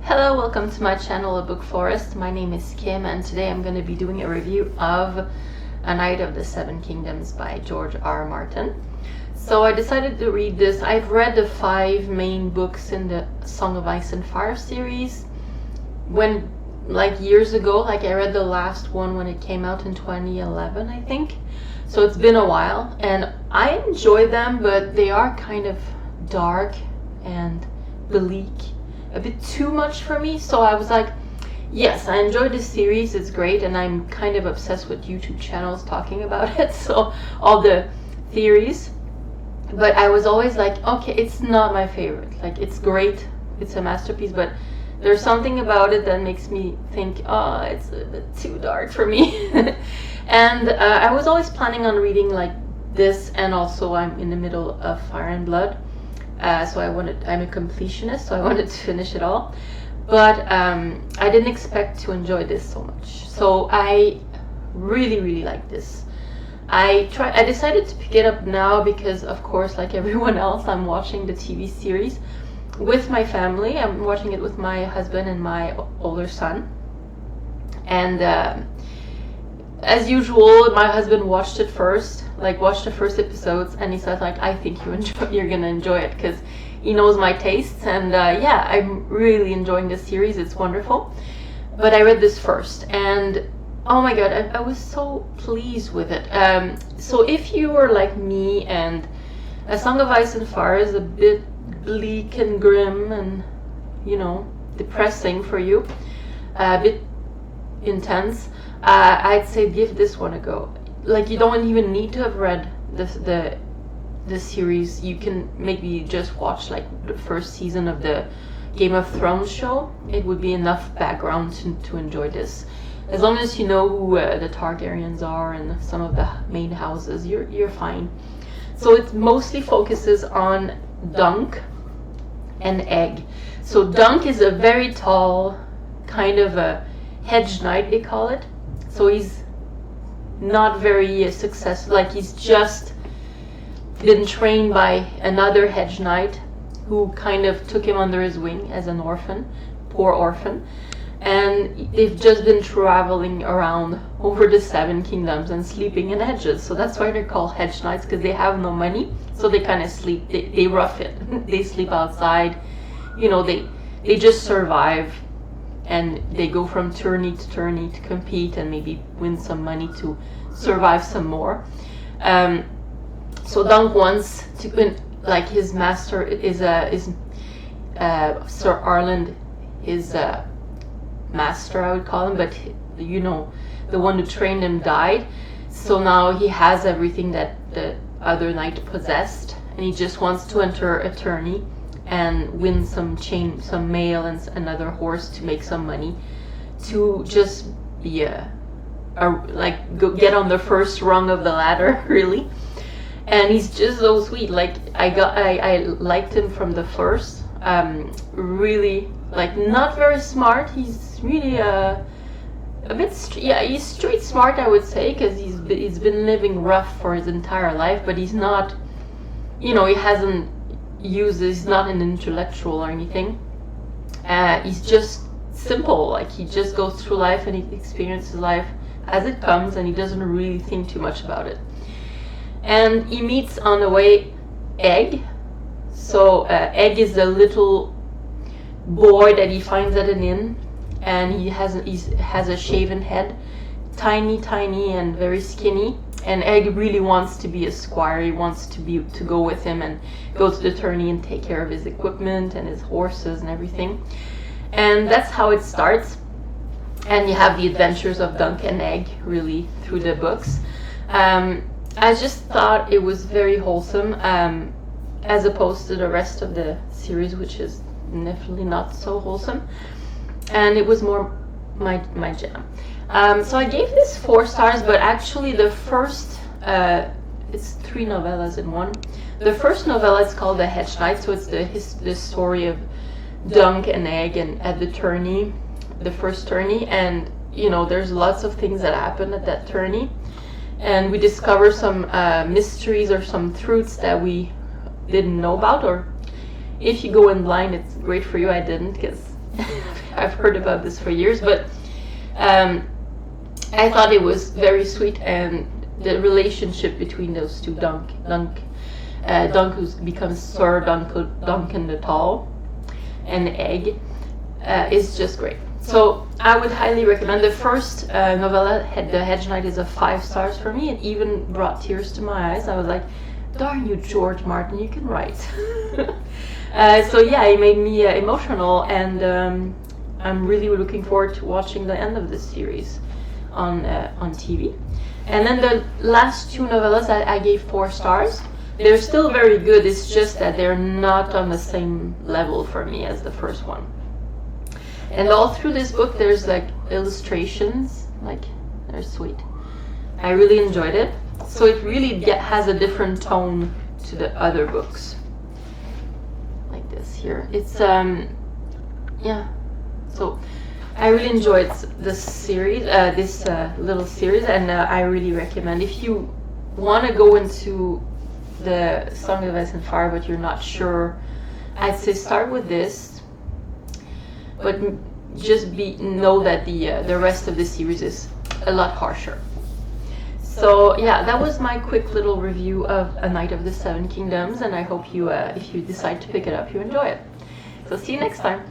Hello, welcome to my channel, A Book Forest. My name is Kim, and today I'm going to be doing a review of A Knight of the Seven Kingdoms by George R.R. Martin. So I decided to read this. I've read the 5 main books in the Song of Ice and Fire series years ago. I read the last one when it came out in 2011, I think. So it's been a while, and I enjoy them, but they are kind of dark and bleak, a bit too much for me. So I was like, yes, I enjoyed this series, it's great, and I'm kind of obsessed with YouTube channels talking about it, so all the theories. But I was always like, okay, it's not my favorite. It's great, it's a masterpiece, but there's something about it that makes me think, oh, it's a bit too dark for me. And I was always planning on reading this, and also I'm in the middle of Fire and Blood. So I'm a completionist, so I wanted to finish it all. But I didn't expect to enjoy this so much. So I really like this. I decided to pick it up now because, of course, like everyone else, I'm watching the TV series with my family. I'm watching it with my husband and my older son. And as usual, my husband watched it first, watched the first episodes, and he said, I think you're gonna enjoy it, because he knows my tastes. And yeah, I'm really enjoying this series. It's wonderful. But I read this first, and oh my god, I was so pleased with it. So if you were like me and A Song of Ice and Fire is a bit bleak and grim and, depressing for you, a bit intense, I'd say give this one a go. You don't even need to have read the series. You can maybe just watch the first season of the Game of Thrones show. It would be enough background to enjoy this. As long as you know who the Targaryens are and some of the main houses, you're fine. So it mostly focuses on Dunk and Egg. So Dunk is a very tall, kind of a hedge knight, they call it. So he's not very successful. He's just been trained by another hedge knight who kind of took him under his wing as an orphan, poor orphan. And they've just been traveling around over the 7 kingdoms and sleeping in hedges. So that's why they're called hedge knights, because they have no money. So they kind of sleep, they rough it. They sleep outside. They just survive. And they go from tourney to tourney to compete and maybe win some money to survive some more. So Dunk wants to win, his master is Sir Arland, his master, I would call him, but the one who trained him died. So now he has everything that the other knight possessed, and he just wants to enter a tourney and win some mail and another horse to make some money, to just be get on the first rung of the ladder, really. And he's just so sweet. I liked him from the first. Really, not very smart. He's really a bit he's street smart, I would say, because he's been living rough for his entire life. But he's not, he hasn't he's not an intellectual or anything. He's just simple. He just goes through life and he experiences life as it comes, and he doesn't really think too much about it. And he meets on the way Egg. So Egg is a little boy that he finds at an inn, and he has a shaven head, tiny and very skinny. And Egg really wants to be a squire. He wants to go with him and go to the tourney and take care of his equipment and his horses and everything. And that's how it starts. And you have the adventures of Dunk and Egg really through the books. I just thought it was very wholesome, as opposed to the rest of the series, which is definitely not so wholesome. And it was more my jam. So I gave this 4 stars, but actually the first, it's 3 novellas in one. The first novella is called The Hedge Knight, so it's the story of Dunk and Egg and at the tourney, the first tourney, and there's lots of things that happen at that tourney, and we discover some mysteries or some truths that we didn't know about, or if you go in blind, it's great for you. I didn't, because I've heard about this for years, but I thought it was very sweet, and the relationship between those two, Dunk who becomes Sir Duncan the Tall, and Egg, is just great. So I would highly recommend. The first novella, The Hedge Knight, is a 5 stars for me. It even brought tears to my eyes. I was like, darn you, George Martin, you can write. So yeah, it made me emotional, and I'm really looking forward to watching the end of this series on TV. And then the last 2 novellas I gave 4 stars. They're still very good, it's just that they're not on the same level for me as the first one. And all through this book there's like illustrations, like they're sweet. I really enjoyed it. So it really has a different tone to the other books. Like this here. It's yeah. So I really enjoyed this series, this little series, and I really recommend. If you want to go into the Song of Ice and Fire but you're not sure, I'd say start with this, but just know that the rest of the series is a lot harsher. So yeah, that was my quick little review of A Knight of the Seven Kingdoms, and I hope you if you decide to pick it up, you enjoy it. So see you next time.